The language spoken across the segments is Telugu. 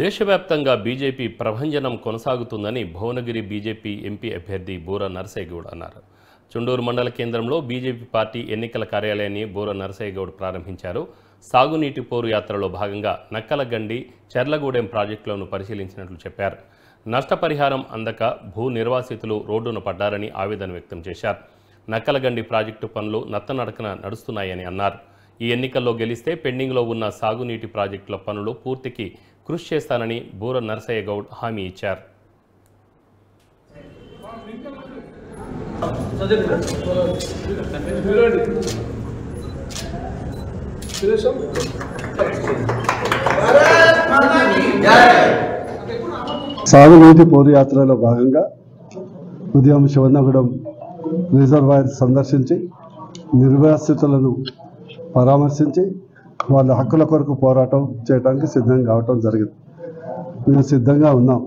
దేశవ్యాప్తంగా బీజేపీ ప్రభంజనం కొనసాగుతుందని భువనగిరి బీజేపీ ఎంపీ అభ్యర్థి బూర నరసయ్యగౌడ్ అన్నారు. చుండూరు మండల కేంద్రంలో బీజేపీ పార్టీ ఎన్నికల కార్యాలయాన్ని బూర నరసయ్యగౌడ్ ప్రారంభించారు. సాగునీటి పోరు యాత్రలో భాగంగా నక్కలగండి, చెర్లగూడెం ప్రాజెక్టులను పరిశీలించినట్లు చెప్పారు. నష్టపరిహారం అందక భూ నిర్వాసితులు రోడ్డున పడ్డారని ఆవేదన వ్యక్తం చేశారు. నక్కలగండి ప్రాజెక్టు పనులు నత్తనడకన నడుస్తున్నాయని అన్నారు. ఈ ఎన్నికల్లో గెలిస్తే పెండింగ్లో ఉన్న సాగునీటి ప్రాజెక్టుల పనులు పూర్తికి కృషి చేస్తానని బూర నరసయ్యగౌడ్ హామీ ఇచ్చారు. సాగునీటి పోరు యాత్రలో భాగంగా ఉదయం శివనగూడెం రిజర్వాయర్ సందర్శించి నిర్వాసితులను పరామర్శించి వాళ్ళ హక్కుల కొరకు పోరాటం చేయడానికి సిద్ధంగా కావటం జరిగింది. మేము సిద్ధంగా ఉన్నాం.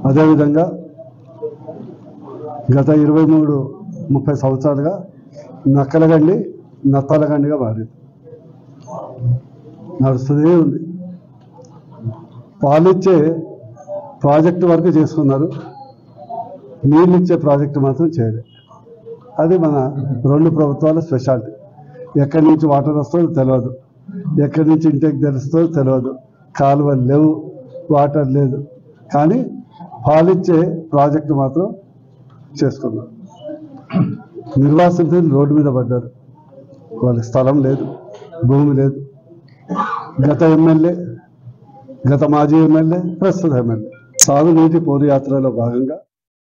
అదేవిధంగా గత 23-30 సంవత్సరాలుగా నక్కలగండి నత్తలగండిగా మారింది, నడుస్తూనే ఉంది. పాలిచ్చే ప్రాజెక్టు వరకు చేసుకున్నారు, నీళ్ళు ఇచ్చే ప్రాజెక్టు మాత్రం చేయలేదు. అది మన రెండు ప్రభుత్వాల స్పెషాలిటీ. ఎక్కడి నుంచి వాటర్ వస్తుందో తెలియదు, ఎక్కడి నుంచి ఇంటేక్ తెలుస్తుందో తెలియదు, కాలువలు లేవు, వాటర్ లేదు. కానీ పాలిచ్చే ప్రాజెక్టు మాత్రం చేసుకున్నారు. నిర్వాసితులు రోడ్డు మీద పడ్డారు, వాళ్ళకి స్థలం లేదు, భూమి లేదు. గత ఎమ్మెల్యే, గత మాజీ ఎమ్మెల్యే, ప్రస్తుత ఎమ్మెల్యే సాగునీటి పోరు యాత్రలో భాగంగా